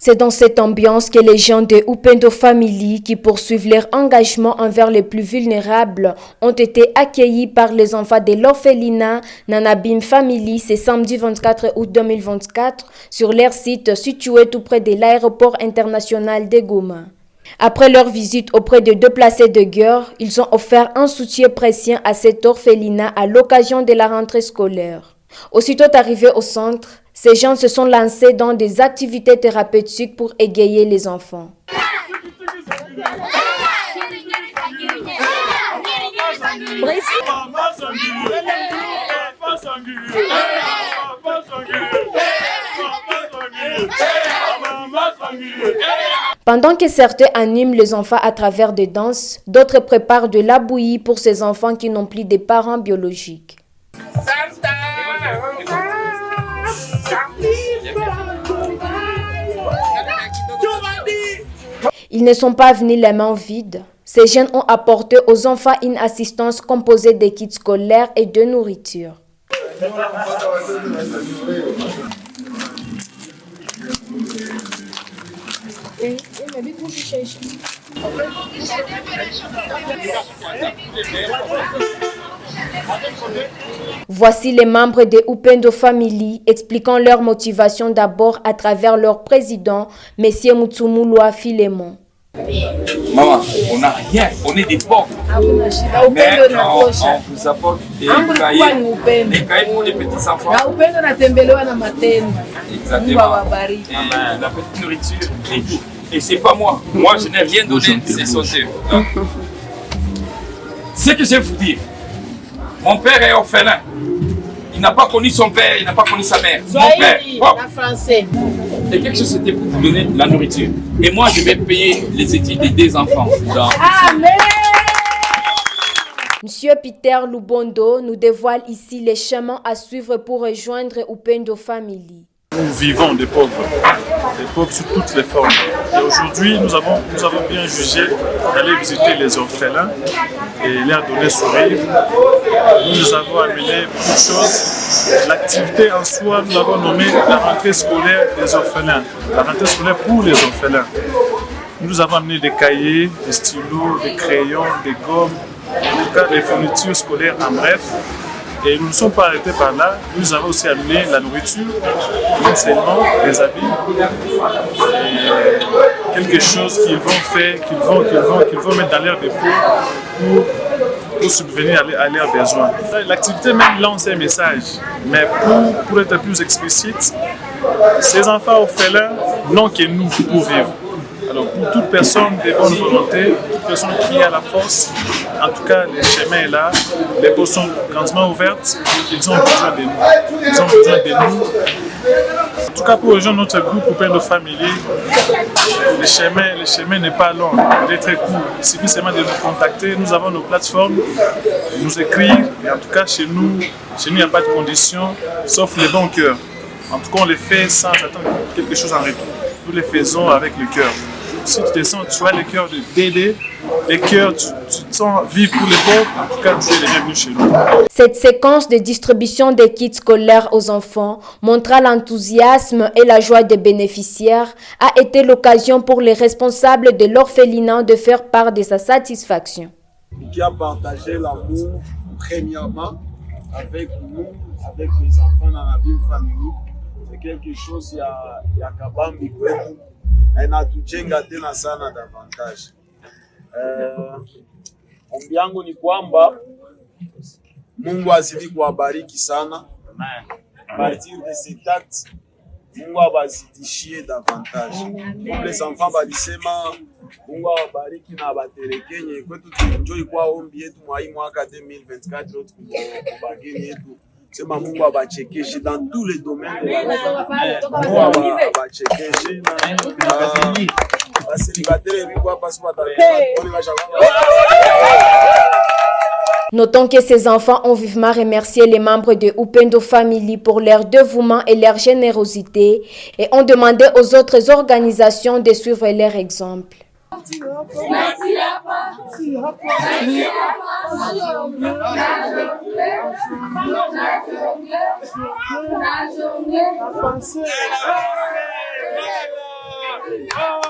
C'est dans cette ambiance que les gens de Upendo Family, qui poursuivent leur engagement envers les plus vulnérables, ont été accueillis par les enfants de l'orphelinat Nanabim Family ce samedi 24 août 2024 sur leur site situé tout près de l'aéroport international de Goma. Après leur visite auprès de déplacés de guerre, ils ont offert un soutien précieux à cet orphelinat à l'occasion de la rentrée scolaire. Aussitôt arrivés au centre, ces gens se sont lancés dans des activités thérapeutiques pour égayer les enfants. Pendant que certains animent les enfants à travers des danses, d'autres préparent de la bouillie pour ces enfants qui n'ont plus de parents biologiques. Ils ne sont pas venus les mains vides. Ces jeunes ont apporté aux enfants une assistance composée de kits scolaires et de nourriture. Voici les membres de Upendo Family expliquant leur motivation d'abord à travers leur président, M. Mutsumulwa Filemon. Maman, on n'a rien, on est des pauvres. Mais on vous apporte des cahiers pour les petits enfants. Exactement. Et la petite nourriture et tout. Et c'est pas moi. Moi, je n'ai rien donné, c'est son Dieu. Ce que je vais vous dire, mon père est orphelin. Il n'a pas connu son père, il n'a pas connu sa mère. Mon père, et quelque chose c'était pour vous donner la nourriture. Et moi, je vais payer les études des deux enfants. Amen. Monsieur Peter Lubondo nous dévoile ici les chemins à suivre pour rejoindre Upendo Family. Nous vivons des pauvres sous toutes les formes. Et aujourd'hui, nous avons bien jugé d'aller visiter les orphelins et leur donner sourire. Nous avons amené beaucoup de choses. L'activité en soi, nous l'avons nommée la rentrée scolaire des orphelins. La rentrée scolaire pour les orphelins. Nous avons amené des cahiers, des stylos, des crayons, des gommes, en tout cas des fournitures scolaires en bref. Et nous ne sommes pas arrêtés par là, nous avons aussi amené la nourriture, l'enseignement, les habits, et quelque chose qu'ils vont faire, qu'ils vont mettre dans leur dépôt pour subvenir à leurs besoins. L'activité même lance un message, mais pour être plus explicite, ces enfants orphelins n'ont que nous pour vivre. Alors pour toute personne de bonne volonté, toute personne qui a la force, en tout cas le chemin est là, les portes sont grandement ouvertes, ils ont besoin de nous. Ils ont besoin de nous. En tout cas pour rejoindre notre groupe Upendo Family, le chemin n'est pas long, il est très court. Il suffit seulement de nous contacter, nous avons nos plateformes, nous écrire, et en tout cas chez nous, il n'y a pas de conditions, sauf les bons cœurs. En tout cas on les fait sans attendre quelque chose en retour. Nous les faisons avec le cœur. Si tu te sens, tu as le cœur d'aider, le cœur, tu te sens vivre pour les pauvres, en tout cas, tu es le bienvenu chez nous. Cette séquence de distribution des kits scolaires aux enfants montra l'enthousiasme et la joie des bénéficiaires, a été l'occasion pour les responsables de l'orphelinat de faire part de sa satisfaction. Qui a partagé l'amour, premièrement, avec nous, avec les enfants dans la Nanabim Family. C'est quelque chose, il y a kabambi kwetu. Inatujenga tena sana davantage. Ombi yangu ni kwamba Mungu azidi kuwabariki sana. À partir de cet acte, Mungu abazidishie davantage. Pour les enfants balisema Mungu awabariki na baterekenye kwetu tuenjoy kwa ombi yetu mwa hii mwaka 2024 kubageni yetu. Sema Mungu abachekeshe dans tous les domaines de la vie. Mungu abachekeshe na basilibateri biko passe pas Notons que ces enfants ont vivement remercié les membres de Upendo Family pour leur dévouement et leur générosité et ont demandé aux autres organisations de suivre leur exemple. Oh,